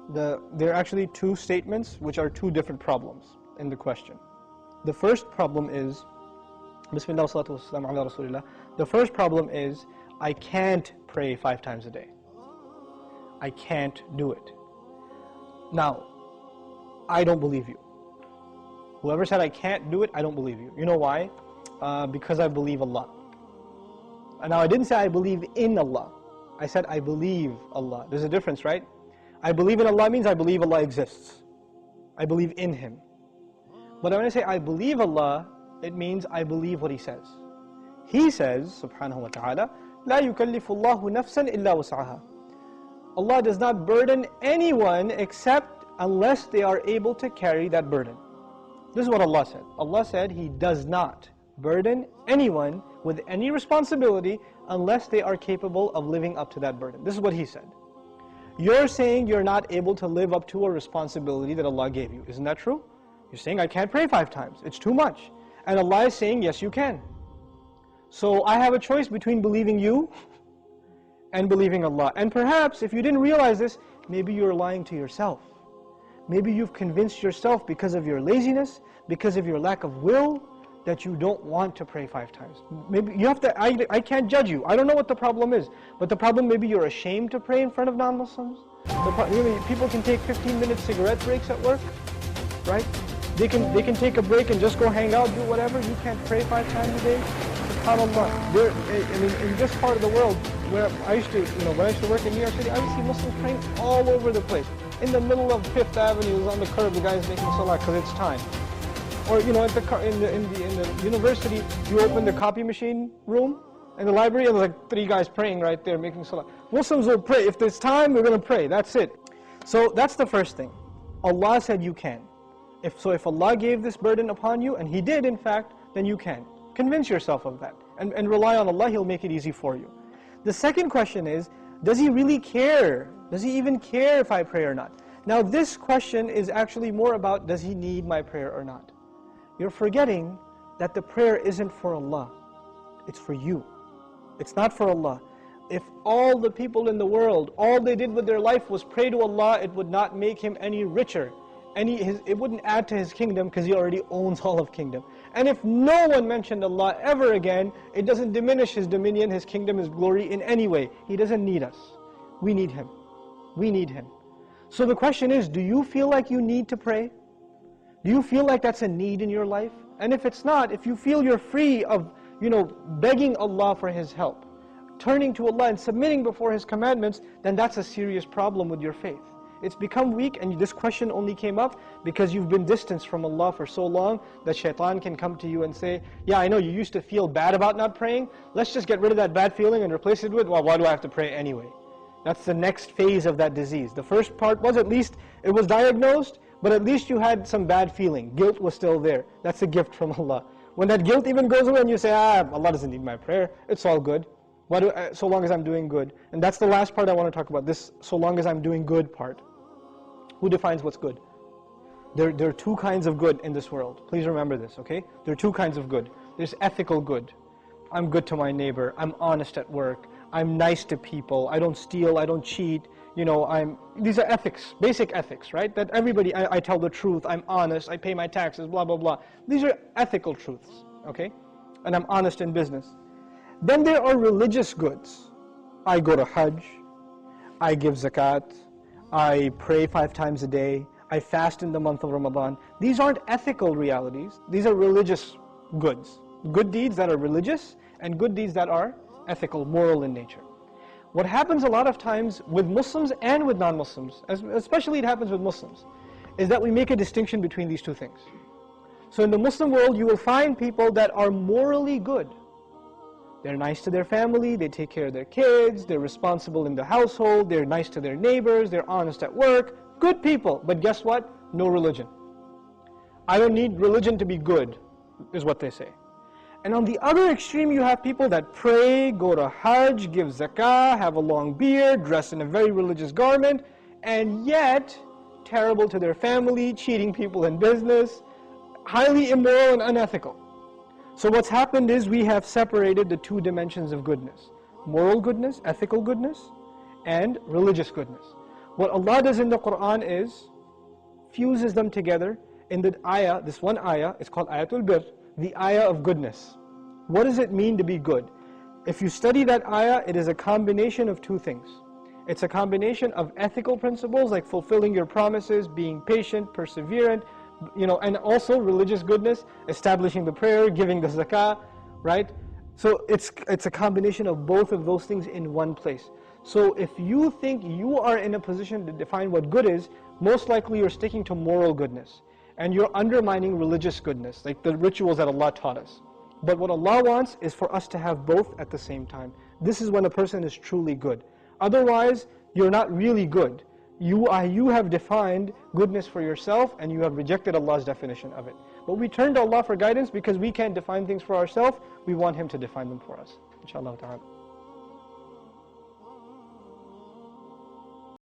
There are actually two statements which are two different problems in the question. The first problem is, Bismillah wassalatu wassalamu ala Rasulillah. The first problem is, I can't pray 5 times a day. I can't do it. Now, I don't believe you. Whoever said I can't do it, I don't believe you. You know why? Because I believe Allah. And now I didn't say I believe in Allah. I said I believe Allah. There's a difference, right? I believe in Allah means I believe Allah exists. I believe in Him. But when I say I believe Allah, it means I believe what He says. He says, subhanahu wa ta'ala, لا يكلف الله نفسا إلا وسعها. Allah does not burden anyone except unless they are able to carry that burden. This is what Allah said. Allah said He does not burden anyone with any responsibility unless they are capable of living up to that burden. This is what He said. You're saying you're not able to live up to a responsibility that Allah gave you. Isn't that true? You're saying I can't pray 5 times. It's too much. And Allah is saying yes you can. So I have a choice between believing you and believing Allah. And perhaps if you didn't realize this, maybe you're lying to yourself. Maybe you've convinced yourself because of your laziness, because of your lack of will, that you don't want to pray 5 times. Maybe you have to, I can't judge you. I don't know what the problem is. But the problem, maybe you're ashamed to pray in front of non-Muslims. People can take 15-minute cigarette breaks at work, right? They can take a break and just go hang out, do whatever. You can't pray 5 times a day. SubhanAllah. In this part of the world, where I used to, when I used to work in New York City, I would see Muslims praying all over the place. In the middle of 5th Avenue, on the curb, the guy's making salah because it's time. Or in the university, you open the copy machine room in the library, and there's like 3 guys praying right there, making salah. Muslims will pray. If there's time, we're going to pray. That's it. So that's the first thing. Allah said you can. If Allah gave this burden upon you, and He did in fact, then you can. Convince yourself of that. And rely on Allah, He'll make it easy for you. The second question is, does He really care? Does He even care if I pray or not? Now this question is actually more about, does He need my prayer or not? You're forgetting that the prayer isn't for Allah. It's for you. It's not for Allah. If all the people in the world, all they did with their life was pray to Allah, it would not make Him any richer. It wouldn't add to His kingdom because He already owns all of kingdom. And if no one mentioned Allah ever again, it doesn't diminish His dominion, His kingdom, His glory in any way. He doesn't need us. We need Him. We need Him. So the question is, do you feel like you need to pray? Do you feel like that's a need in your life? And if it's not, if you feel you're free of, begging Allah for His help, turning to Allah and submitting before His commandments, then that's a serious problem with your faith. It's become weak, and this question only came up because you've been distanced from Allah for so long that shaitan can come to you and say, yeah, I know you used to feel bad about not praying, let's just get rid of that bad feeling and replace it with, well, why do I have to pray anyway? That's the next phase of that disease. The first part was, at least it was diagnosed, but at least you had some bad feeling. Guilt was still there. That's a gift from Allah. When that guilt even goes away and you say, Allah doesn't need my prayer, it's all good. So long as I'm doing good. And that's the last part I want to talk about, this so long as I'm doing good part. Who defines what's good? There are 2 kinds of good in this world. Please remember this, okay? There are 2 kinds of good. There's ethical good. I'm good to my neighbor. I'm honest at work. I'm nice to people. I don't steal. I don't cheat. These are ethics, basic ethics, right? That everybody, I tell the truth. I'm honest. I pay my taxes, blah, blah, blah. These are ethical truths, okay? And I'm honest in business. Then there are religious goods. I go to Hajj. I give zakat. I pray 5 times a day. I fast in the month of Ramadan. These aren't ethical realities. These are religious goods. Good deeds that are religious and good deeds that are ethical, moral in nature. What happens a lot of times with Muslims and with non-Muslims, especially it happens with Muslims, is that we make a distinction between these 2 things. So in the Muslim world, you will find people that are morally good. They're nice to their family, they take care of their kids, they're responsible in the household, they're nice to their neighbors, they're honest at work. Good people, but guess what? No religion. I don't need religion to be good, is what they say. And on the other extreme, you have people that pray, go to Hajj, give zakah, have a long beard, dress in a very religious garment, and yet terrible to their family, cheating people in business, highly immoral and unethical. So what's happened is we have separated the 2 dimensions of goodness. Moral goodness, ethical goodness, and religious goodness. What Allah does in the Quran is fuses them together in the ayah. This one ayah is called Ayatul Bir, the ayah of goodness. What does it mean to be good? If you study that ayah, it is a combination of two things. It's a combination of ethical principles like fulfilling your promises, being patient, perseverant, and also religious goodness, establishing the prayer, giving the zakah, right? So it's a combination of both of those things in one place. So if you think you are in a position to define what good is, most likely you're sticking to moral goodness. And you're undermining religious goodness, like the rituals that Allah taught us. But what Allah wants is for us to have both at the same time. This is when a person is truly good. Otherwise, you're not really good. You have defined goodness for yourself and you have rejected Allah's definition of it. But we turn to Allah for guidance because we can't define things for ourselves. We want Him to define them for us. Inshallah ta'ala.